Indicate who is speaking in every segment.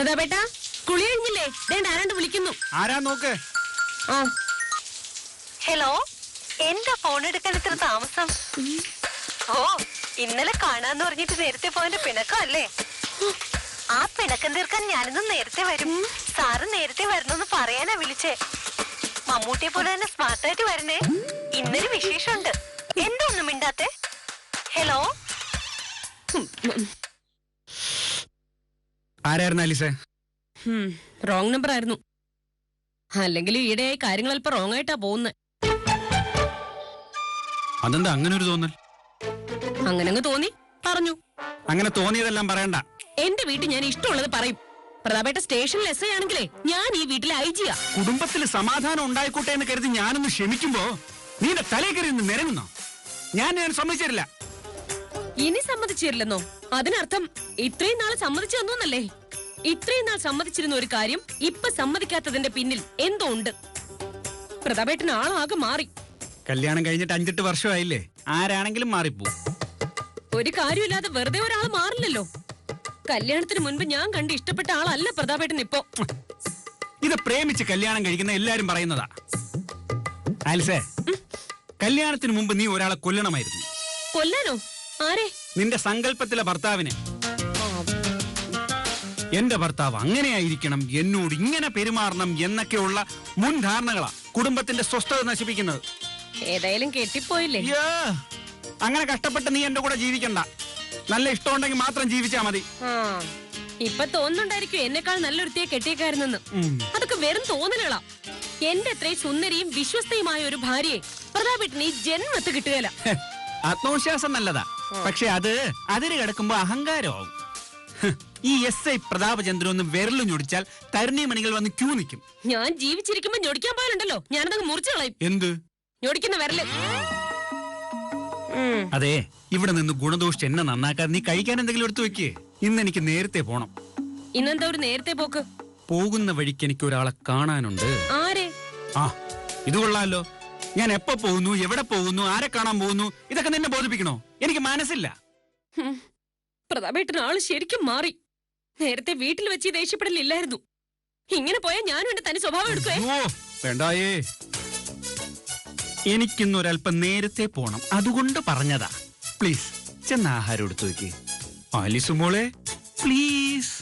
Speaker 1: പ്രതാപേട്ടാ, കുളി കഴിഞ്ഞില്ലേ? ആരാണ്ട് വിളിക്കുന്നു.
Speaker 2: ആരാ നോക്ക്.
Speaker 3: ഹലോ, എന്താ ഫോൺ എടുക്കാൻ ഇത്ര താമസം? ഓ, ഇന്നലെ കാണാന്ന് പറഞ്ഞിട്ട് നേരത്തെ പോയതിന്റെ പിണക്കല്ലേ? ആ പിണക്കം തീർക്കാൻ ഞാനിന്ന് നേരത്തെ വരും. സാറ് നേരത്തെ വരണമെന്ന് പറയാനാ വിളിച്ചേ. മമ്മൂട്ടിയെ പോലെ തന്നെ സ്മാർട്ടായിട്ട് വരണേ. ഇന്നൊരു വിശേഷമുണ്ട്. എന്താ ഒന്നും മിണ്ടാത്തെ? ഹലോ,
Speaker 2: ആരായിരുന്നു ആലിസേ?
Speaker 1: റോങ് നമ്പർ ആയിരുന്നു. അല്ലെങ്കിൽ ഈയിടെയായി കാര്യങ്ങൾ അല്പം റോങ് ആയിട്ടാ പോകുന്നത്.
Speaker 2: അതെന്താ അങ്ങനെ ഒരു തോന്നൽ?
Speaker 1: അങ്ങനെ തോന്നി പറഞ്ഞു.
Speaker 2: അങ്ങനെ തോന്നിയതെല്ലാം പറയണ്ട.
Speaker 1: എന്റെ വീട്ടിൽ ഞാൻ ഇഷ്ടമുള്ളത് പറയും. പ്രതാപേട്ട സ്റ്റേഷനിൽ എസ് ഐ ആണെങ്കിലേ ഞാൻ ഈ വീട്ടിലെ ഐജിയാ.
Speaker 2: കുടുംബത്തിൽ സമാധാനം ഉണ്ടായിക്കോട്ടെ എന്ന് കരുതി ഞാനൊന്ന് ക്ഷമിക്കുമ്പോ നീ എന്റെ തലേ കയറി നിന്ന് നിരങ്ങുന്നോ? ഞാൻ സമ്മതിച്ചിട്ടില്ല.
Speaker 1: ഇനി സമ്മതിച്ചിരില്ലെന്നോ? അതിനർത്ഥം ഇത്രയും നാൾ സമ്മതിച്ചു തന്നോന്നല്ലേ? ഇത്രയും നാൾ സമ്മതിച്ചിരുന്ന ഒരു കാര്യം ഇപ്പൊ സമ്മതിക്കാത്തതിന്റെ പിന്നിൽ എന്തോ ഉണ്ട്. പ്രതാപേട്ടന് ആളാകെ മാറി.
Speaker 2: കല്യാണം കഴിഞ്ഞിട്ട് 5-8 വർഷമായില്ലേ? ആരാണെങ്കിലും മാറിപ്പോ.
Speaker 1: ഒരു കാര്യമില്ലാതെ വെറുതെ ഒരാൾ മാറില്ലല്ലോ. കല്യാണത്തിന് മുൻപ് ഞാൻ കണ്ട് ഇഷ്ടപ്പെട്ട ആളല്ല പ്രതാപേട്ടൻ ഇപ്പോ.
Speaker 2: ഇത് പ്രേമിച്ച് കല്യാണം കഴിക്കുന്ന എല്ലാരും പറയുന്നതാ. ആലിസേ, കല്യാണത്തിന് മുമ്പ് നീ ഒരാളെ കൊല്ലണമായിരുന്നു.
Speaker 1: കൊല്ലാനോ? ആരെ?
Speaker 2: നിന്റെ സങ്കല്പത്തിലെ ഭർത്താവിനെ. എന്റെ ഭർത്താവ് അങ്ങനെയായിരിക്കണം, എന്നോട് ഇങ്ങനെ പെരുമാറണം എന്നൊക്കെയുള്ള മുൻധാരണകളാ കുടുംബത്തിന്റെ സ്വസ്ഥത നശിപ്പിക്കുന്നത്.
Speaker 1: ഏതായാലും കെട്ടിപ്പോയില്ലേ?
Speaker 2: അങ്ങനെ കഷ്ടപ്പെട്ട് നീ എന്റെ കൂടെ ജീവിക്കണ്ട. നല്ല ഇഷ്ടമുണ്ടെങ്കിൽ മാത്രം ജീവിച്ചാ മതി.
Speaker 1: ഇപ്പൊ തോന്നുന്നുണ്ടായിരിക്കും എന്നെക്കാൾ നല്ലൊരുത്തിയെ കെട്ടിയേക്കാരുന്നെന്ന്. അതൊക്കെ വെറും തോന്നലുകളാ. എന്റെ അത്രയും സുന്ദരിയും വിശ്വസ്തയുമായ ഒരു ഭാര്യയെ പ്രതാപേട്ടന് ഈ ജന്മത്ത് കിട്ടുകയില്ല.
Speaker 2: ആത്മവിശ്വാസം നല്ലതാ, പക്ഷെ അത് അതിര് കിടക്കുമ്പോ അഹങ്കാരമാവും. ഈ എസ് ഐ പ്രതാപചന്ദ്രൻ ഒന്ന് വിരലു ഞൊടിച്ചാൽ തരുണീമണികൾ വന്ന് ക്യൂ നിൽക്കും.
Speaker 1: ഞാൻ ജീവിച്ചിരിക്കുമ്പോ ഞൊടിക്കാൻ പോലുണ്ടല്ലോ, ഞാനതങ്ങ് മുറിച്ചു കളയും.
Speaker 2: എന്ത്
Speaker 1: ഞൊടിക്കുന്ന വിരല്?
Speaker 2: അതെ, ഇവിടെ നിന്ന് ഗുണദോഷിച്ച് എന്നെ നന്നാക്കാൻ നീ കഴിക്കാൻ എന്തെങ്കിലും എടുത്തു വെക്കേ. ഇന്ന് എനിക്ക് നേരത്തെ പോണം.
Speaker 1: ഇന്നെന്താ ഒരു നേരത്തെ പോക്ക്?
Speaker 2: പോകുന്ന വഴിക്ക് എനിക്ക് ഒരാളെ കാണാനുണ്ട്.
Speaker 1: ആരെ?
Speaker 2: ഇത് കൊള്ളാലോ. ഞാൻ എപ്പോ പോകുന്നു, എവിടെ പോകുന്നു, ആരെ കാണാൻ പോകുന്നു, ഇതൊക്കെ നിന്നെ ബോധിപ്പിക്കണോ? എനിക്ക് മനസ്സില്ല.
Speaker 1: പ്രതാപേട്ടൻ ആള് ശരിക്കും മാറി. നേരത്തെ വീട്ടിൽ വെച്ച് ദേഷ്യപ്പെടലില്ലായിരുന്നു. ഇങ്ങനെ പോയാൽ ഞാനും എന്റെ തനി സ്വഭാവം എടുക്കുവേ.
Speaker 2: വേണ്ടായേ, എനിക്കിന്നൊരല്പം നേരത്തെ പോണം, അതുകൊണ്ട് പറഞ്ഞതാ. പ്ലീസ് ചെന്ന് ആഹാരം എടുത്തു വെക്കേ. ആലിസ് മോളെ പ്ലീസ്.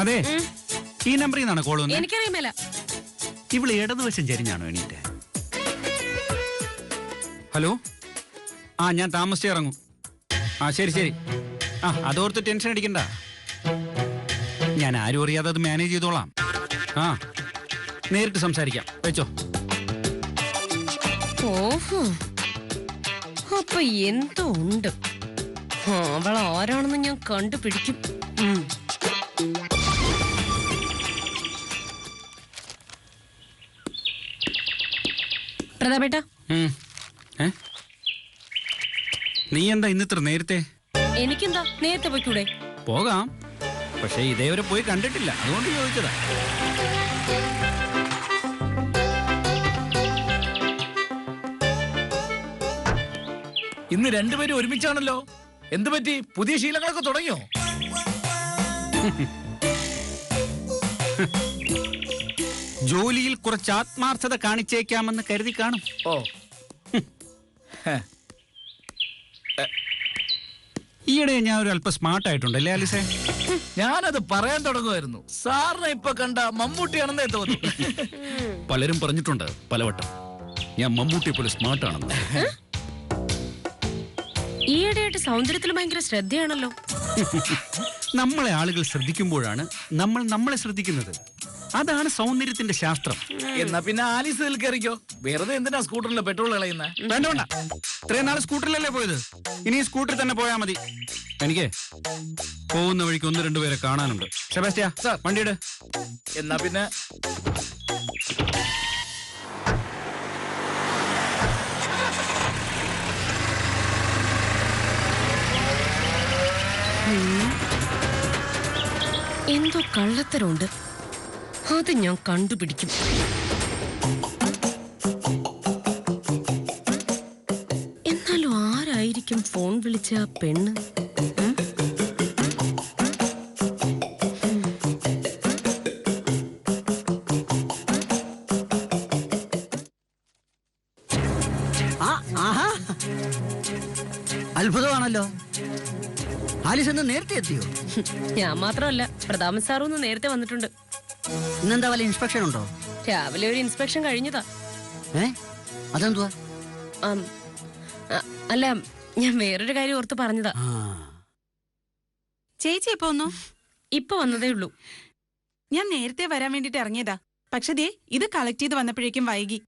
Speaker 2: അതെ, ഈ നമ്പറിൽ നിന്നാണ് കോൾ വന്നത്.
Speaker 1: എനിക്കറിയാമല്ല.
Speaker 2: ഇവള് ഇടതുവശം ചരിഞ്ഞാണോ എണീറ്റ്? ഹലോ, ഞാൻ താമസിച്ച് ഇറങ്ങും. ശരി ശരി. അതോർത്ത് ടെൻഷൻ അടിക്കണ്ട. ഞാൻ ആരും അറിയാതെ അത് മാനേജ് ചെയ്തോളാം. നേരിട്ട് സംസാരിക്കാം. വെച്ചോ.
Speaker 1: ഓഹോ, അപ്പൊ എന്തോ ഉണ്ട്. അവൾ ആരാണെന്ന് ഞാൻ കണ്ടുപിടിക്കും. പ്രതാപേട്ട,
Speaker 2: നീ എന്താ ഇന്നിത്ര നേരത്തെ?
Speaker 1: എനിക്കെന്താ നേരത്തെ പോയിക്കൂടെ?
Speaker 2: പോകാം, പക്ഷെ ഇതേവരെ പോയി കണ്ടിട്ടില്ല, അതുകൊണ്ട് ചോദിച്ചതാ.
Speaker 4: ഇന്ന് രണ്ടുപേരും ഒരുമിച്ചാണല്ലോ. എന്തു പറ്റി? പുതിയ ശീലങ്ങളൊക്കെ തുടങ്ങിയോ?
Speaker 2: ജോലിയിൽ കുറച്ച് ആത്മാർത്ഥത കാണിച്ചേക്കാമെന്ന് കരുതി കാണും. ഈയിടെ ഞാൻ ഒരു അല്പം സ്മാർട്ട് ആയിട്ടുണ്ടല്ലേ ആലിസേ?
Speaker 4: ഞാനത് പറയാൻ തുടങ്ങുമായിരുന്നു. സാറിനെ ഇപ്പൊ കണ്ട മമ്മൂട്ടിയാണെന്നേ തോന്നുന്നു.
Speaker 2: പലരും പറഞ്ഞിട്ടുണ്ട് പലവട്ടം ഞാൻ മമ്മൂട്ടിയെ പോലെ സ്മാർട്ടാണെന്ന്.
Speaker 1: ഈയിടെയായിട്ട് സൗന്ദര്യത്തിൽ ഭയങ്കര ശ്രദ്ധയാണല്ലോ.
Speaker 2: നമ്മളെ ആളുകൾ ശ്രദ്ധിക്കുമ്പോഴാണ് നമ്മൾ നമ്മളെ ശ്രദ്ധിക്കുന്നത്. അതാണ് സൗന്ദര്യത്തിന്റെ ശാസ്ത്രം.
Speaker 4: എന്നാ പിന്നെ ആലീസിൽ കയറിക്കോ. വെറുതെ എന്തിനാ സ്കൂട്ടറിൽ പെട്രോൾ കളയുന്ന?
Speaker 2: വേണ്ട വേണ്ട, ഇത്രയും നാൾ സ്കൂട്ടറിലല്ലേ പോയത്, ഇനി സ്കൂട്ടറിൽ തന്നെ പോയാ മതി. എനിക്ക് പോകുന്ന വഴിക്ക് 1-2 പേരെ കാണാനുണ്ട്. സെബാസ്റ്റ്യാ, വണ്ടിയുടെ.
Speaker 4: എന്നാ പിന്നെ
Speaker 1: എന്തോ കള്ളത്തരമുണ്ട്, അത് ഞാൻ കണ്ടുപിടിക്കും. എന്നാലും ആരായിരിക്കും ഫോൺ വിളിച്ച ആ പെണ്ണ്?
Speaker 5: അത്ഭുതമാണല്ലോ. ആലിസ് എന്ന് നേരത്തെ എത്തിയോ?
Speaker 1: ഞാൻ മാത്രമല്ല, പ്രതാപൻ സാറും ഒന്ന് നേരത്തെ വന്നിട്ടുണ്ട്.
Speaker 5: ഇന്നെന്താ വല്ല ഇൻസ്പെക്ഷൻ ഉണ്ടോ?
Speaker 1: രാവിലെ ഒരു ഇൻസ്പെക്ഷൻ കഴിഞ്ഞതാ.
Speaker 5: അതെന്തുവാ?
Speaker 1: അല്ല, ഞാൻ വേറൊരു കാര്യം ഓർത്ത് പറഞ്ഞതാ.
Speaker 6: ചേച്ചി എപ്പോ വന്നു?
Speaker 1: ഇപ്പൊ വന്നതേ ഉള്ളൂ.
Speaker 6: ഞാൻ നേരത്തെ വരാൻ വേണ്ടിട്ട് ഇറങ്ങിയതാ. പക്ഷേ ദേ ഇത് കളക്ട് ചെയ്ത് വന്നപ്പോഴേക്കും വൈകി.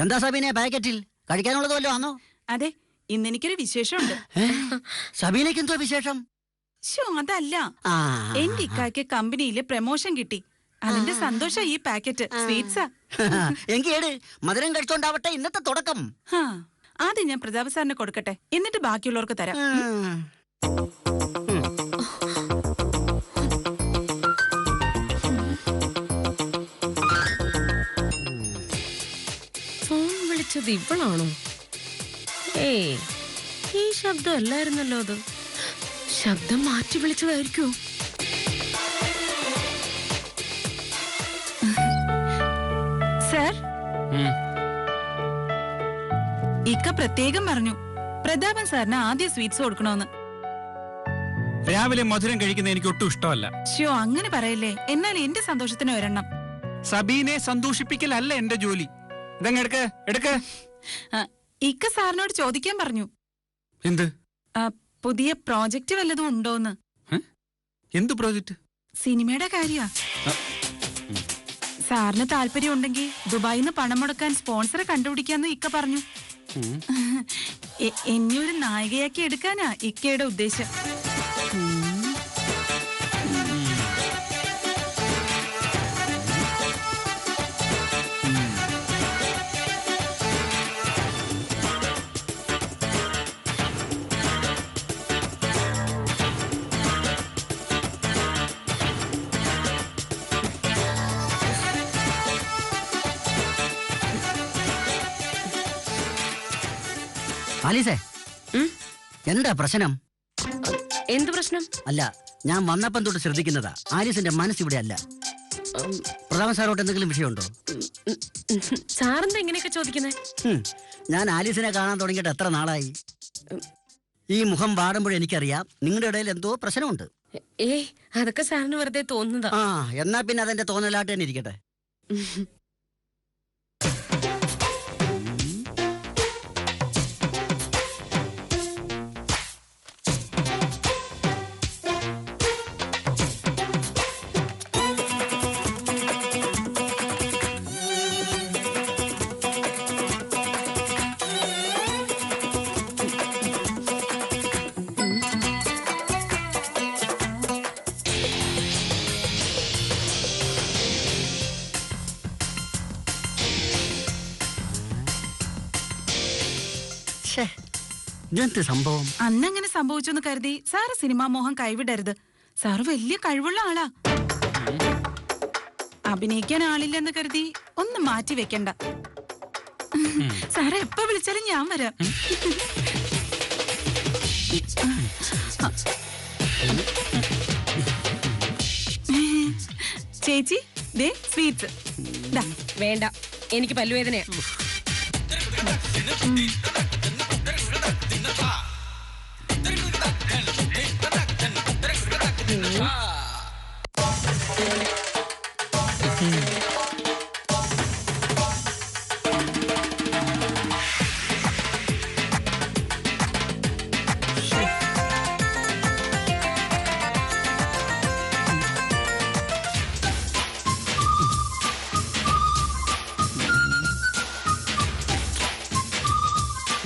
Speaker 5: എന്താ സബീനെ പാക്കറ്റിൽ? കഴിക്കാനുള്ളത് വല്ലോ ആണോ?
Speaker 6: അതെ, ഇന്ന് എനിക്കൊരു വിശേഷമുണ്ട്.
Speaker 5: സബീനയ്ക്ക് എന്തോ വിശേഷം?
Speaker 6: അതല്ല, എന്റെ ഇക്കായ്ക്ക് കമ്പനിയില് പ്രമോഷൻ കിട്ടി. അതിന്റെ സന്തോഷം ഈ പാക്കറ്റ് സ്വീറ്റ്സാ.
Speaker 5: എങ്കിയേട് മധുരം കഴിച്ചോണ്ടാവട്ടെ ഇന്നത്തെ തുടക്കം.
Speaker 6: ആദ്യം ഞാൻ പ്രതാപ് സാറിന് കൊടുക്കട്ടെ, എന്നിട്ട് ബാക്കിയുള്ളവർക്ക് തരാം.
Speaker 1: ഫോൺ വിളിച്ചത് ഇവളാണോ? ഏയ്, ഈ ശബ്ദം അല്ലായിരുന്നല്ലോ. അത് ശബ്ദം മാറ്റി വിളിച്ചതായിരിക്കോ?
Speaker 6: സാർ, ഇക്ക പ്രത്യേകം പറഞ്ഞു പ്രതാപൻ സാറിന് ആദ്യം സ്വീറ്റ്സ് കൊടുക്കണോന്ന്.
Speaker 2: രാവിലെ മധുരം കഴിക്കുന്ന എനിക്ക് ഒട്ടും ഇഷ്ടമല്ല.
Speaker 6: അങ്ങനെ പറയല്ലേ. എന്നാൽ എന്റെ സന്തോഷത്തിന് ഒരെണ്ണം.
Speaker 2: സബീനെ സന്തോഷിപ്പിക്കലല്ല എന്റെ ജോലി. ഇതങ്ങ് എടുക്ക്.
Speaker 6: ഇക്ക സാറിനോട് ചോദിക്കാൻ പറഞ്ഞു.
Speaker 2: എന്ത്?
Speaker 6: പുതിയ പ്രോജക്റ്റ് വല്ലതും ഉണ്ടോന്ന്.
Speaker 2: എന്ത് പ്രോജക്റ്റ്?
Speaker 6: സിനിമയുടെ കാര്യ. സാറിന് താല്പര്യം ഉണ്ടെങ്കിൽ ദുബായിന്ന് പണം മുടക്കാൻ സ്പോൺസറെ കണ്ടുപിടിക്കാന്ന് ഇക്ക പറഞ്ഞു. എന്നെ ഒരു നായികയാക്കി എടുക്കാനാ ഇക്കയുടെ ഉദ്ദേശം.
Speaker 5: ആലീസേ, എന്താ പ്രശ്നം?
Speaker 1: എന്ത് പ്രശ്നം?
Speaker 5: അല്ല, ഞാൻ വന്നപ്പം തൊട്ട് ശ്രദ്ധിക്കുന്നതാ. ആലീസിന്റെ മനസ്സ് ഇവിടെ അല്ല. പ്രതാപൻ സാറോട്ട് എന്തെങ്കിലും വിഷയമുണ്ടോ?
Speaker 1: സാറെന്താ ഇങ്ങനെയൊക്കെ ചോദിക്കുന്നേ?
Speaker 5: ഞാൻ ആലീസിനെ കാണാൻ തുടങ്ങിയിട്ട് എത്ര നാളായി. ഈ മുഖം പാടുമ്പോഴേ എനിക്കറിയാം നിങ്ങളുടെ ഇടയിൽ എന്തോ പ്രശ്നമുണ്ട്.
Speaker 1: ഏയ്, അതൊക്കെ സാറിന് വെറുതെ തോന്നുന്നതാ.
Speaker 5: എന്നാ പിന്നെ അതെന്റെ തോന്നലായിട്ട് തന്നെ ഇരിക്കട്ടെ. എന്ത് സംഭവം?
Speaker 6: അന്നങ്ങനെ സംഭവിച്ചെന്ന് കരുതി സാറ് സിനിമാ മോഹം കൈവിടരുത്. സാറ് വലിയ കഴിവുള്ള ആളാ. അഭിനയിക്കാൻ ആളില്ലെന്ന് കരുതി ഒന്ന് മാറ്റി വെക്കണ്ട. സാറ് എപ്പോ വിളിച്ചാലും ഞാൻ വരാം. ചേച്ചി, ദേ സ്വീറ്റ്സ്.
Speaker 1: വേണ്ട, എനിക്ക് പല്ലുവേദനയാ.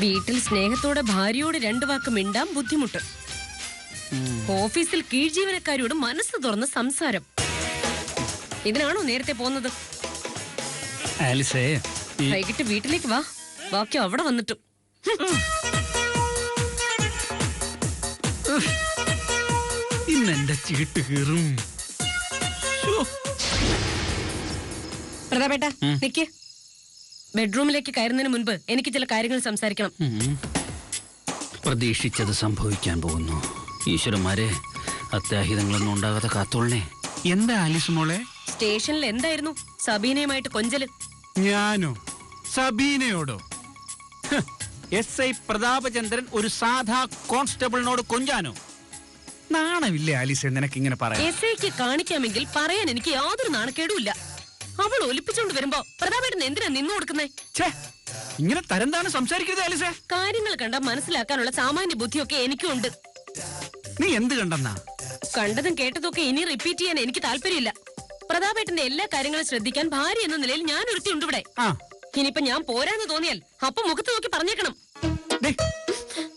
Speaker 1: വീട്ടിൽ സ്നേഹത്തോടെ ഭാര്യയോട് 2 വാക്ക് മിണ്ടാൻ ബുദ്ധിമുട്ട്. ഓഫീസിൽ കീഴ്ജീവനക്കാരോട് മനസ്സ് തുറന്ന് സംസാരം. ഇതിനാണോ നേരത്തെ പോകുന്നത്? വൈകിട്ട് വീട്ടിലേക്ക് വാ, ബാക്കി അവിടെ വന്നിട്ടും.
Speaker 2: ഇന്നെന്റെ ചീട്ട് കീറും.
Speaker 1: പ്രതാപേട്ട, നിക്ക്. ബെഡ്റൂമിലേക്ക് കയറുന്നതിന് മുൻപ് എനിക്ക് ചില കാര്യങ്ങൾ സംസാരിക്കണം.
Speaker 2: പ്രതീക്ഷിച്ചത് സംഭവിക്കാൻ പോകുന്നു. ഈശ്വരന്മാരെ, അത്യാഹിതങ്ങളൊന്നും ഉണ്ടാകാതെ കാത്തോളണേ. എന്താ ആലിസ് മോളെ?
Speaker 1: സ്റ്റേഷനിൽ എന്തായിരുന്നു സബീനയുമായിട്ട് കൊഞ്ചല്?
Speaker 2: ഞാനോ? സബീനയോടോ? SI പ്രതാപചന്ദ്രൻ ഒരു സാധാ കോൺസ്റ്റബിളിനോട് കൊഞ്ചാനോ? നാണമില്ലേ ആലീസെ നിനക്ക് ഇങ്ങനെ പറയാൻ?
Speaker 1: SIക്ക് കാണിക്കാമെങ്കിൽ പറയാൻ എനിക്ക് യാതൊരു നാണക്കേടുമില്ല. അവൾ ഒലിപ്പിച്ചോണ്ട് വരുമ്പോ പ്രതാപേട്ടൻ എന്തിനാ നിന്നു കൊടുക്കുന്നേ?
Speaker 2: ഇങ്ങനെ തരംതാണ് സംസാരിക്കരുത് ആലീസെ.
Speaker 1: കാര്യങ്ങൾ കണ്ടാ മനസ്സിലാക്കാനുള്ള സാമാന്യ ബുദ്ധിയൊക്കെ എനിക്കും ഉണ്ട്.
Speaker 2: നീ എന്ത് കണ്ടെന്നാ?
Speaker 1: കണ്ടതും കേട്ടതൊക്കെ ഇനി റിപ്പീറ്റ് ചെയ്യാൻ എനിക്ക് താല്പര്യമില്ല. പ്രതാപേട്ടന്റെ എല്ലാ കാര്യങ്ങളും ശ്രദ്ധിക്കാൻ ഭാര്യ എന്ന നിലയിൽ ഞാൻ ഒരുത്തിയുണ്ട് ഇവിടെ. ഇനിയിപ്പൊ ഞാൻ പോരാന്ന് തോന്നിയാൽ അപ്പൊ മുഖത്ത് നോക്കി പറഞ്ഞേക്കണം.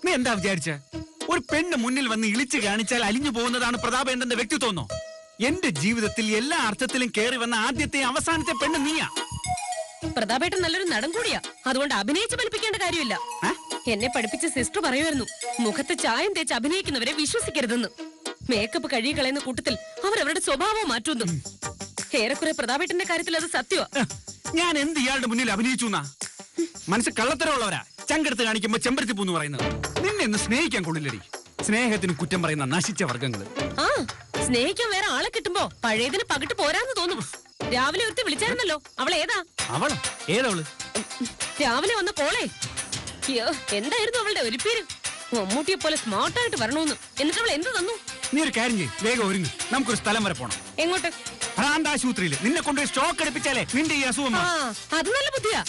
Speaker 2: നീ എന്താ വിചാരിച്ച? ഒരു പെണ്ണ് മുന്നിൽ വന്ന് ഇളിച്ചു കാണിച്ചാൽ അലിഞ്ഞു പോകുന്നതാണ് പ്രതാപേട്ടന്റെ വ്യക്തിത്വമോ? എന്റെ ജീവിതത്തിൽ എല്ലാ അർത്ഥത്തിലും കയറി വന്ന ആദ്യത്തെ അവസാനത്തെ പെണ്ണ് നീയാ.
Speaker 1: പ്രതാപേട്ടൻ നല്ലൊരു നടൻ കൂടിയാ, അതുകൊണ്ട് അഭിനയിച്ച് പഠിപ്പിക്കേണ്ട കാര്യമില്ല. എന്നെ പഠിപ്പിച്ച സിസ്റ്റർ പറയുമായിരുന്നു, മുഖത്ത് ചായം തേച്ച് അഭിനയിക്കുന്നവരെ വിശ്വസിക്കരുതെന്ന്. മേക്കപ്പ് കഴുകി കളയുന്ന കൂട്ടത്തിൽ അവരവരുടെ സ്വഭാവം മാറ്റുന്നു. ഏറെക്കുറെ പ്രതാപേട്ടന്റെ കാര്യത്തിൽ അത് സത്യമാ.
Speaker 2: ഞാൻ എന്ത് ഇയാളുടെ മുന്നിൽ അഭിനയിച്ചു? മനസ്സ് കള്ളത്തരമുള്ളവരാ ചങ്കെടുത്ത് കാണിക്കുമ്പോ ചെമ്പരത്തി പൂന്ന് പറയുന്നത്. നിന്നെ ഒന്ന് സ്നേഹിക്കാൻ കൊള്ളില്ലടി. സ്നേഹത്തിന് കുറ്റം പറയുന്ന നശിച്ച വർഗങ്ങള്.
Speaker 1: സ്നേഹിക്കാൻ വേറെ ആളെ കിട്ടുമ്പോ പഴയതിന് പകിട്ട് പോരാന്ന് തോന്നും. രാവിലെ ഒരുത്തി വിളിച്ചായിരുന്നല്ലോ, അവൾ ഏതാ?
Speaker 2: അവളോ? ഏതവള്?
Speaker 1: രാവിലെ വന്ന കോളേ. എന്തായിരുന്നു അവളുടെ ഒരു പേര്? മമ്മൂട്ടിയെ പോലെ സ്മാർട്ടായിട്ട് വരണോന്ന്. എന്നിട്ട് അവൾ എന്ത് തന്നു?
Speaker 2: നീ ഒരു കാര്യം ചെയ്യ്, വേഗം ഒരുങ്ങ്, നമുക്കൊരു സ്ഥലം വരെ പോണം.
Speaker 1: എങ്ങോട്ട്?
Speaker 2: ഭ്രാന്താശുപത്രിയിൽ. നിന്നെ കൊണ്ടുപോയി സ്റ്റോക്ക് എടുപ്പിച്ചാലേ നിന്റെ ഈ അസുഖം.
Speaker 1: അത് നല്ല ബുദ്ധിയാ.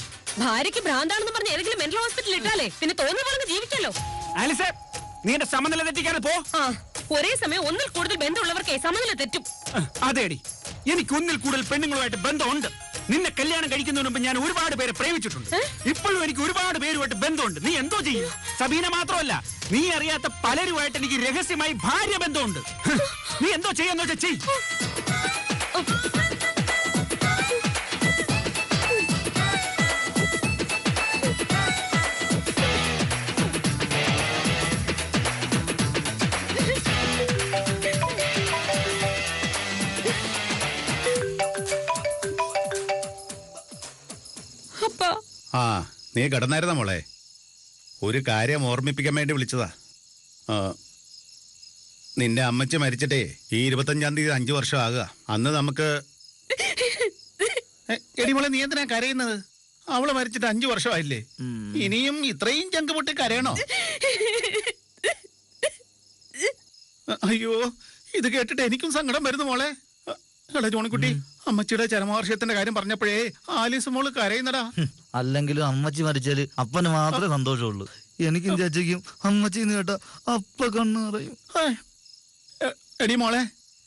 Speaker 1: ഭാര്യയ്ക്ക് ഭ്രാന്താണെന്ന് പറഞ്ഞ് ഏതെങ്കിലും മെന്റൽ ഹോസ്പിറ്റലിൽ ഇട്ടാലേ പിന്നെ തോന്നുന്ന പോലെ ജീവിക്കല്ലോ.
Speaker 2: ആലിസേ, നീ എന്റെ സമനില തെറ്റിക്കാതെ പോ.
Speaker 1: ഒരേ സമയം ഒന്നിൽ കൂടുതൽ ബന്ധമുള്ളവർക്ക് സമനില തെറ്റും.
Speaker 2: അതേടി, എനിക്ക് ഒന്നിൽ കൂടുതൽ പെണ്ണുങ്ങളുമായിട്ട് ബന്ധമുണ്ട്. നിന്നെ കല്യാണം കഴിക്കുന്നതിന് മുമ്പ് ഞാൻ ഒരുപാട് പേരെ പ്രേമിച്ചിട്ടുണ്ട്. ഇപ്പോഴും എനിക്ക് ഒരുപാട് പേരുമായിട്ട് ബന്ധമുണ്ട്. നീ എന്തോ ചെയ്യും? സബീന മാത്രമല്ല, നീ അറിയാത്ത പലരുമായിട്ട് എനിക്ക് രഹസ്യമായി ഭാര്യ ബന്ധമുണ്ട്. നീ എന്തോ ചെയ്യാന്ന് വെച്ചാ ചെയ്.
Speaker 7: നീ കിടന്നായിരുന്ന മോളെ? ഒരു കാര്യം ഓർമ്മിപ്പിക്കാൻ വേണ്ടി വിളിച്ചതാ. നിന്റെ അമ്മച്ചി മരിച്ചിട്ടേ ഈ 25-ാം തീയതി 5 വർഷം ആകുക. അന്ന് നമുക്ക് എടി മോളെ, നീ എന്തിനാ കരയുന്നത്? അവള് മരിച്ചിട്ട് 5 വർഷമായില്ലേ? ഇനിയും ഇത്രയും ചങ്ക് പൊട്ടി കരയണോ? അയ്യോ, ഇത് കേട്ടിട്ട് എനിക്കും സങ്കടം വരുന്നു മോളെ. എടാ ജോണിക്കുട്ടി, അമ്മച്ചിയുടെ ചരമവാർഷികത്തിന്റെ കാര്യം പറഞ്ഞപ്പോഴേ ആലീസ് മോള് കരയുന്നടാ.
Speaker 8: അല്ലെങ്കിലും അമ്മച്ചി മരിച്ചാല് അപ്പന് മാത്രമേ സന്തോഷമുള്ളൂ. എനിക്കും ചേച്ചിക്കും അമ്മച്ചി കേട്ട അപ്പ കണ്ണ് നിറയും.
Speaker 7: എടി മോളെ,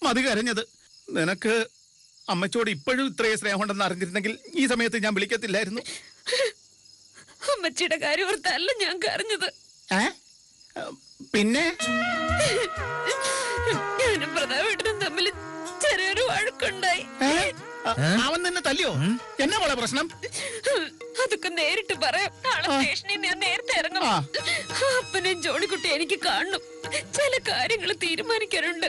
Speaker 7: മതി കരഞ്ഞത്. നിനക്ക് അമ്മച്ചോട് ഇപ്പോഴും ഇത്രയും സ്നേഹം ഉണ്ടെന്ന് അറിഞ്ഞിരുന്നെങ്കിൽ ഈ സമയത്ത് ഞാൻ വിളിക്കത്തില്ലായിരുന്നു.
Speaker 1: അമ്മച്ചിയുടെ കാര്യം ഓർത്തല്ല ഞാൻ കരഞ്ഞത്.
Speaker 7: പിന്നെ
Speaker 1: ഞാനും പ്രതാപേട്ടനും തമ്മിൽ ചെറിയൊരു വഴക്കുണ്ടായി.
Speaker 7: അവൻ നിന്നെ തല്ലിയോ? എന്നാ മോളെ പ്രശ്നം?
Speaker 1: അതൊക്കെ നേരിട്ട് പറയാം. നാളെ സ്റ്റേഷനിൽ ഞാൻ നേരത്തെ ഇറങ്ങും. അപ്പനെയും ജോണിക്കുട്ടി എനിക്ക് കാണണം. ചില കാര്യങ്ങൾ തീരുമാനിക്കാനുണ്ട്.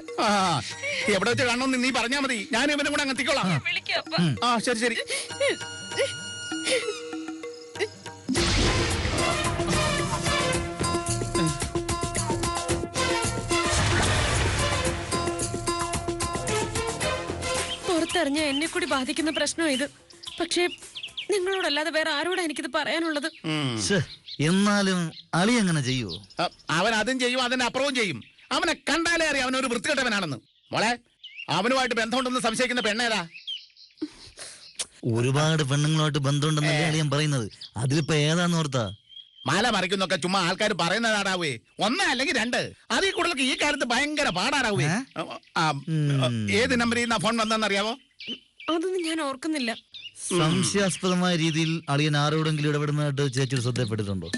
Speaker 7: എവിടെ വെച്ച് കാണണമെന്ന് നീ പറഞ്ഞാ മതി, ഞാൻ ഇവനെ കൂടെ അങ്ങെത്തിക്കോളാം.
Speaker 1: വിളിക്കാം.
Speaker 7: ശരി ശരി.
Speaker 1: പുറത്തറിഞ്ഞ എന്നെ കൂടി ബാധിക്കുന്ന പ്രശ്നം ഇത്. പക്ഷേ നിങ്ങളോടല്ലാതെ വേറെ ആരോടാ എനിക്കിത് പറയാനുള്ളത്?
Speaker 8: എന്നാലും അളി അങ്ങനെ ചെയ്യുവോ?
Speaker 7: അവൻ അതും ചെയ്യും, അതിന് അപ്പുറവും ചെയ്യും. അവനെ കണ്ടാലേ അറിയാം അവനൊരു വൃത്തികെട്ടവനാണെന്ന്. മോളെ, അവനുമായിട്ട് ബന്ധമുണ്ടെന്ന് സംശയിക്കുന്ന പെണ്ണേതാ?
Speaker 8: ഒരുപാട് പെണ്ണുങ്ങളുമായിട്ട് ബന്ധമുണ്ടെന്നല്ലേ അളിയൻ പറയുന്നത്. അതിലിപ്പോ ഏതാന്ന് ഓർത്താ?
Speaker 7: മല മറിക്കുന്നൊക്കെ ചുമ്മാ ആൾക്കാർ പറയുന്നതാടാവേ. 1 അല്ലെങ്കിൽ 2. അതിൽ കൂടുതൽ ഈ കാര്യത്ത് ഭയങ്കര പാടാടാവേ. ഏത് നമ്പറിൽ നിന്നാ ഫോൺ വന്നെന്നറിയാവോ?
Speaker 1: അതൊന്നും ഞാൻ ഓർക്കുന്നില്ല.
Speaker 8: സംശയാസ്പദമായ രീതിയിൽ അളിയൻ ആരോടെങ്കിലും ഇടപെടുന്നതായിട്ട് ചേച്ചി ശ്രദ്ധപ്പെട്ടിട്ടുണ്ടോ?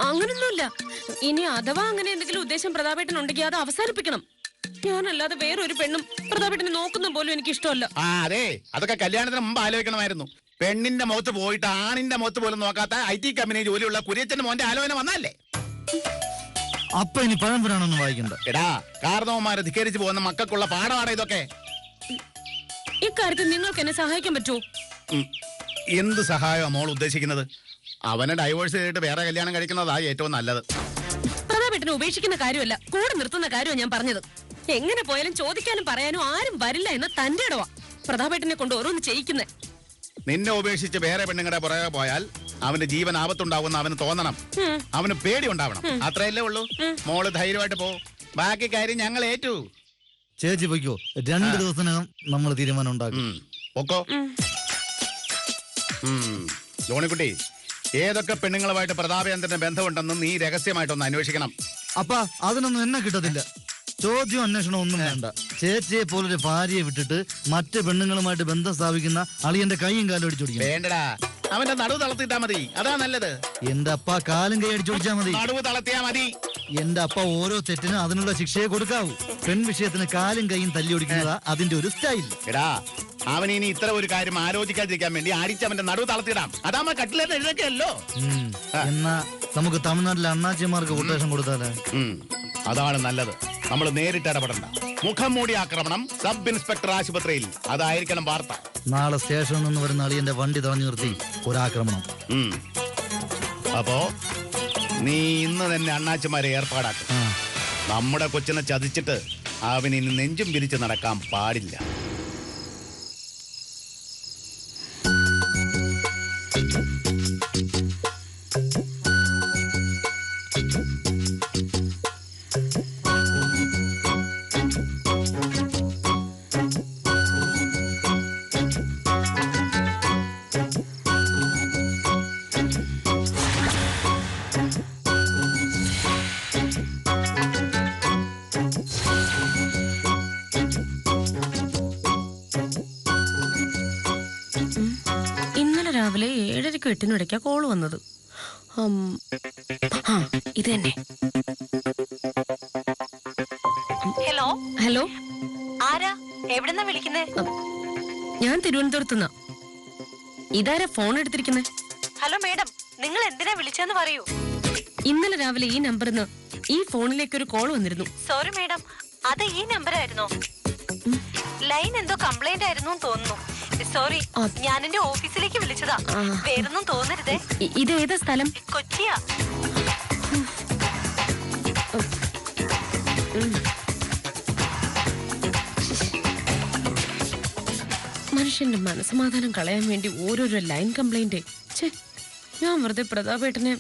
Speaker 1: അങ്ങനൊന്നുമില്ല. ഇനി അഥവാ അങ്ങനെ എന്തെങ്കിലും ഉദ്ദേശം പ്രതാപേട്ടൻ ഉണ്ടെങ്കിൽ അത് അവസാനിപ്പിക്കണം. ഞാനല്ലാതെ വേറൊരു പെണ്ണും പ്രതാപേട്ടനെ നോക്കുന്ന പോലും എനിക്ക് ഇഷ്ടമല്ല.
Speaker 7: അതെ, അതൊക്കെ കല്യാണത്തിന് മുമ്പ് ആലോചിക്കണമായിരുന്നു. പെണ്ണിന്റെ മുഖത്ത് പോയിട്ട് ആണിന്റെ മുഖത്ത് പോലും നോക്കാത്ത IT കമ്പനി ജോലിയുള്ള കുര്യച്ചന്റെ മോന്റെ ആലോചന വന്നല്ലേ?
Speaker 8: അപ്പൊ ഇനി പഴംപുരാണൊന്നും വായിക്കണ്ട.
Speaker 7: എടാ, കാരണവന്മാരെ ധിക്കരിച്ചു പോകുന്ന മക്കൾക്കുള്ള പാഠമാണ് ഇതൊക്കെ.
Speaker 1: ഇക്കാര്യത്തിൽ നിങ്ങൾക്ക് എന്നെ സഹായിക്കാൻ പറ്റുമോ?
Speaker 7: എന്ത് സഹായമാണ് മോൾ ഉദ്ദേശിക്കുന്നത്? അവനെ ഡൈവേഴ്സ് ചെയ്തിട്ട് വേറെ കല്യാണം കഴിക്കുന്നതാ ഏറ്റവും നല്ലത്.
Speaker 1: പ്രതാപേട്ടനെ ഉപേക്ഷിക്കുന്ന കാര്യമല്ല, കൂടെ നിർത്തുന്ന കാര്യമാണ് ഞാൻ പറഞ്ഞത്. എങ്ങനെ പോയാലും ചോദിക്കാനും പറയാനും ആരും വരില്ല എന്ന തന്റെ ഇടവാ പ്രതാപേട്ടനെ കൊണ്ട് ഓരോന്ന് ചെയ്യിക്കുന്നേ.
Speaker 7: നിന്നെ ഉപേക്ഷിച്ച് വേറെ പെണ്ണുങ്ങളുടെ പുറകെ പോയാൽ അവന്റെ ജീവൻ ആപത്തുണ്ടാവുമെന്ന് അവന് തോന്നണം, അവന് പേടി ഉണ്ടാവണം. അത്രയല്ലേ ഉള്ളൂ. മോള് ധൈര്യമായിട്ട് പോ, ബാക്കി കാര്യം ഞങ്ങൾ ഏറ്റു.
Speaker 8: ചേച്ചി പൊയ്ക്കോ, 2 ദിവസത്തിനകം നമ്മൾ തീരുമാനം ഉണ്ടാക്കും.
Speaker 7: ഒക്കോ. ജോണിക്കുട്ടി, ഏതൊക്കെ പെണ്ണുങ്ങളുമായിട്ട് പ്രതാപേന്ദ്രന് ബന്ധമുണ്ടെന്ന് നീ രഹസ്യമായിട്ടൊന്ന് അന്വേഷിക്കണം.
Speaker 8: അപ്പാ അതിനൊന്നും എന്നെ കിട്ടത്തില്ല. ചോദ്യം അന്വേഷണം ഒന്നും വേണ്ട. ചേച്ചിയെ പോലൊരു ഭാര്യയെ വിട്ടിട്ട് മറ്റ് പെണ്ണുങ്ങളുമായിട്ട് ബന്ധം സ്ഥാപിക്കുന്ന അളിയന്റെ കൈയും കാലും അടിച്ചോടിക്കും.
Speaker 7: വേണ്ടടാ, അവന്റെ നടുവ് തളർത്തിട്ടാ മതി, അതാ നല്ലത്.
Speaker 8: എന്റെ അപ്പ കാലും കൈ അടിച്ചോടിച്ചാ മതി.
Speaker 7: നടുവ് തളർത്തിയാ മതി.
Speaker 8: എന്റെ അപ്പ ഓരോ തെറ്റിനും അതിനുള്ള ശിക്ഷയെ കൊടുക്കാവൂ. പെൺ വിഷയത്തിന് കാലും കൈയും തല്ലി ഓടിക്കുന്നതാ അതിന്റെ ഒരു സ്റ്റൈൽ.
Speaker 7: എടാ, അവൻ ഇനി ഇത്ര ഒരു കാര്യം ആലോചിക്കാതിരിക്കാൻ വേണ്ടി അടിച്ചവന്റെ നടുവ് തളർത്തിടാം. അതാ കട്ടിലേറ്റ് എഴുതൊക്കെയല്ലോ.
Speaker 8: എന്നാ നമുക്ക് തമിഴ്നാട്ടിലെ അണ്ണാച്ചിമാർക്ക് കൊട്ടേഷൻ കൊടുത്താലേ?
Speaker 7: അതാണ് നല്ലത്. നമ്മൾ നേരിട്ട് ഇടപെടണ്ട. മുഖം മൂടി ആക്രമണം സബ് ഇൻസ്പെക്ടർ ആശുപത്രിയിൽ, അതായിരിക്കണം വാർത്ത.
Speaker 8: നാളെ സ്റ്റേഷനിൽ നിന്ന് വരുന്ന അളിയന്റെ വണ്ടി തടഞ്ഞു നിർത്തി ഒരാക്രമണം.
Speaker 7: അപ്പോ നീ ഇന്ന് തന്നെ അണ്ണാച്ചിമാരെ ഏർപ്പാടാക്കും. നമ്മുടെ കൊച്ചിനെ ചതിച്ചിട്ട് അവൻ ഇനി നെഞ്ചും വിരിച്ച് നടക്കാൻ പാടില്ല.
Speaker 1: രാവിലെ 7:30 8:00 കോള് വന്നത്. ഇത് തന്നെ.
Speaker 3: ഹലോ
Speaker 1: ഹലോ,
Speaker 3: ആരാ? എവിടെന്നാ വിളിക്കുന്നേ?
Speaker 1: ഞാൻ തിരുവനന്തപുരത്തുനിന്നാ. ഇതാരാ ഫോൺ എടുത്തിരിക്കുന്നേ?
Speaker 3: ഹലോ മേഡം, നിങ്ങൾ എന്തിനാ വിളിച്ചെന്ന് പറയൂ.
Speaker 1: ഇന്നലെ രാവിലെ ഈ നമ്പറിന്ന് ഈ ഫോണിലേക്ക് ഒരു കോൾ വന്നിരുന്നു.
Speaker 3: സോറി മേഡം, അത് ഈ നമ്പറായിരുന്നോ? ലൈൻ എന്തോ കംപ്ലൈന്റ് ആയിരുന്നു തോന്നുന്നു. സോറി, ഞാൻ എന്റെ ഓഫീസിലേക്ക് വിളിച്ചതാ, വേറൊന്നും തോന്നരുതേ.
Speaker 1: ഇത് ഏതാ സ്ഥലം?
Speaker 3: കൊച്ചിയാ.
Speaker 1: മനുഷ്യന്റെ മനസ്സമാധാനം കളയാൻ വേണ്ടി ഓരോരോ ലൈൻ കംപ്ലൈന്റ്. ഞാൻ വെറുതെ പ്രതാപേട്ടനെ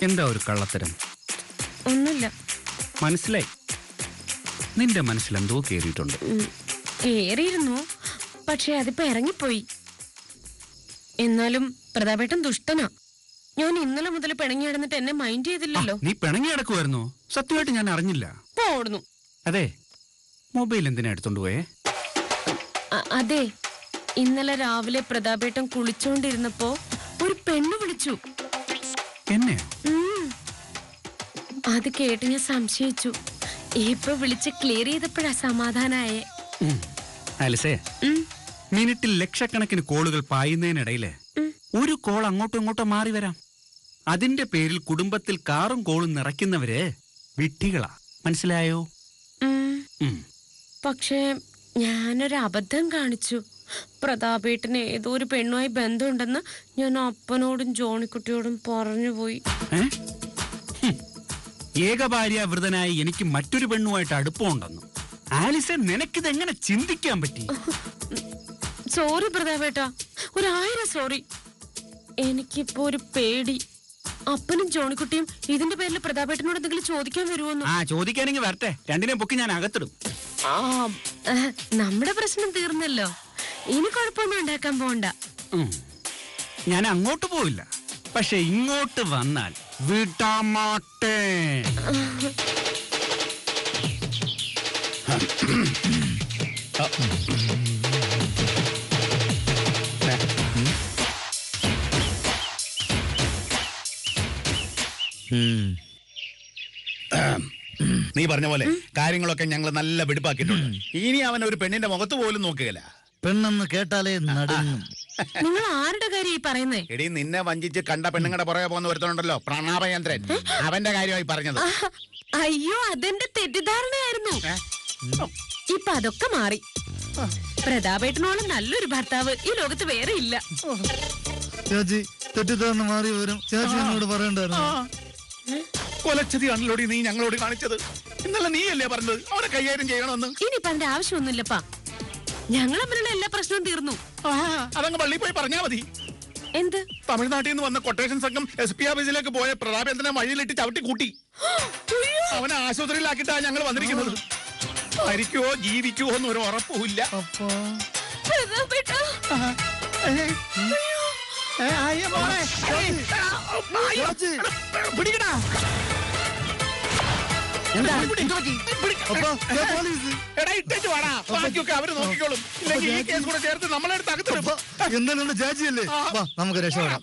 Speaker 2: എന്താ ഒരു കള്ളത്തരം?
Speaker 1: ഒന്നുമില്ല.
Speaker 2: മനസ്സിലായി, നിന്റെ മനസ്സിൽ എന്തോ കേറിയിട്ടുണ്ട്.
Speaker 1: കേറിയിരുന്നു, പക്ഷെ അതിപ്പോ ഇറങ്ങിപ്പോയി. എന്നാലും പ്രതാപേട്ടൻ ദുഷ്ടനാ. ഞാൻ ഇന്നലെ മുതൽ പിണങ്ങി കിടന്നിട്ട് എന്നെ മൈൻഡ് ചെയ്തില്ലല്ലോ.
Speaker 2: നീ പിണങ്ങി കിടക്കുമായിരുന്നോ? സത്യമായിട്ട് ഞാൻ അറിഞ്ഞില്ല.
Speaker 1: പോടുന്നു.
Speaker 2: അതെ, മൊബൈൽ എന്തിനാ എടുത്തോണ്ട് പോയേ?
Speaker 1: അതെ, ഇന്നലെ രാവിലെ പ്രതാപേട്ടൻ കുളിച്ചോണ്ടിരുന്നപ്പോ ഒരു പെണ്ണ് വിളിച്ചു
Speaker 2: എന്നെ.
Speaker 1: അത് കേട്ട് ഞാൻ സംശയിച്ചു. ഇപ്പൊ വിളിച്ച് ക്ലിയർ ചെയ്തപ്പോഴാ സമാധാനായേ.
Speaker 2: ആലിസേ, മിനിറ്റിൽ ലക്ഷക്കണക്കിന് കോളുകൾ പായുന്നതിനിടയില് ഒരു കോൾ അങ്ങോട്ടും ഇങ്ങോട്ടോ മാറി വരാം. അതിന്റെ പേരിൽ കുടുംബത്തിൽ കാറും കോളും നിറയ്ക്കുന്നവര് വിഡ്ഢികളാ. മനസ്സിലായോ?
Speaker 1: പക്ഷേ ഞാനൊരു അബദ്ധം കാണിച്ചു. പ്രതാപേട്ടന് ഏതോ ഒരു പെണ്ണുമായി ബന്ധമുണ്ടെന്ന് ഞാൻ അപ്പനോടും ജോണിക്കുട്ടിയോടും പറഞ്ഞുപോയി.
Speaker 2: ഏകഭാര്യാവൃതനായി എനിക്ക് മറ്റൊരു പെണ്ണുമായിട്ട് അടുപ്പമുണ്ടെന്നു. ആലിസെ, നിനക്കിതെങ്ങനെ ചിന്തിക്കാൻ പറ്റി?
Speaker 1: സോറി പ്രതാപേട്ട, 1000 സോറി. എനിക്കിപ്പോ ഒരു പേടി. അപ്പനും ജോണിക്കുട്ടിയും ഇതിന്റെ പേരിൽ പ്രതാപേട്ടനോട് എന്തെങ്കിലും ചോദിക്കാൻ വരുമോന്ന്.
Speaker 2: ചോദിക്കാനെങ്കിൽ വരട്ടെ, രണ്ടിനെയും പൊക്കി ഞാൻ അകത്തിടും.
Speaker 1: നമ്മുടെ പ്രശ്നം തീർന്നല്ലോ, ഇനി കുഴപ്പമൊന്നും ഉണ്ടാക്കാൻ പോണ്ട.
Speaker 2: ഞാൻ അങ്ങോട്ട് പോവില്ല, പക്ഷെ ഇങ്ങോട്ട് വന്നാൽ വിടാമാട്ടേ.
Speaker 7: നീ പറഞ്ഞ പോലെ കാര്യങ്ങളൊക്കെ ഞങ്ങൾ നല്ല വെടിപ്പാക്കിയിട്ടുണ്ട്. ഇനി അവൻ ഒരു പെണ്ണിന്റെ മുഖത്ത് പോലും നോക്കുകയില്ല.
Speaker 8: പെണ്ണെന്ന് കേട്ടാലേ നടുങ്ങും.
Speaker 1: നിങ്ങൾ ആരുടെ കാര്യം ഈ പറയുന്നേ?
Speaker 7: എടീ, നിന്നെ വഞ്ചിച്ച് കണ്ട പെണ്ണുങ്ങളുടെ പുറകെ പോകുന്ന ഒരുത്തനുണ്ടല്ലോ, പ്രണാഭയന്ത്രൻ. അവന്റെ കാര്യമായി പറഞ്ഞത്.
Speaker 1: അയ്യോ, അതെന്റെ തെറ്റിദ്ധാരണയായിരുന്നു. ഇപ്പൊ അതൊക്കെ മാറി. പ്രതാപേട്ടനോളം നല്ലൊരു ഭർത്താവ് ഈ ലോകത്ത് വേറെ ഇല്ല.
Speaker 8: ചേച്ചി, തെറ്റിദ്ധാരണ മാറി വരും ചേച്ചി എന്നോട് പറയണ്ടായിരുന്നു.
Speaker 7: കൊലച്ചതിയാണല്ലോടി നീ ഞങ്ങളോട് കാണിച്ചത്. ഇന്നലെ നീയല്ലേ പറഞ്ഞത് അവനെ കൈകാര്യം ചെയ്യണമെന്ന്.
Speaker 1: ഇനിയിപ്പൊ അതിന്റെ ആവശ്യമൊന്നുമില്ലപ്പാ. ഞങ്ങൾ തമ്മിലുള്ള എല്ലാ പ്രശ്നവും തീർന്നു.
Speaker 7: അതങ്ങ് പള്ളി പോയി പറഞ്ഞാ മതി.
Speaker 1: എന്ത്?
Speaker 7: തമിഴ്നാട്ടിൽ നിന്ന് വന്ന കൊട്ടേഷൻ സംഘം SP ഓഫീസിലേക്ക് പോയ പ്രതാപേന്ദ്രനെ വഴിയിലിട്ട് ചവിട്ടി കൂട്ടി. അവനെ ആശുപത്രിയിലാക്കിയിട്ടാ ഞങ്ങൾ വന്നിരിക്കുന്നത്. മരിക്കുവോ ജീവിക്കുവോ എന്നൊരു ഉറപ്പുമില്ല. പിടിക്കടാ. എടാ ഇട്ടേച്ച് വാടാ. ബാക്കിയൊക്കെ അവര് നോക്കിക്കോളും. ഇല്ലെങ്കിൽ ഈ കേസ് കൂടെ ചേർത്ത് നമ്മളെ അടുത്ത് അകത്തിടും.
Speaker 8: എന്തായാലും ചേച്ചിയല്ലേ, നമുക്ക് രക്ഷപ്പെടാം.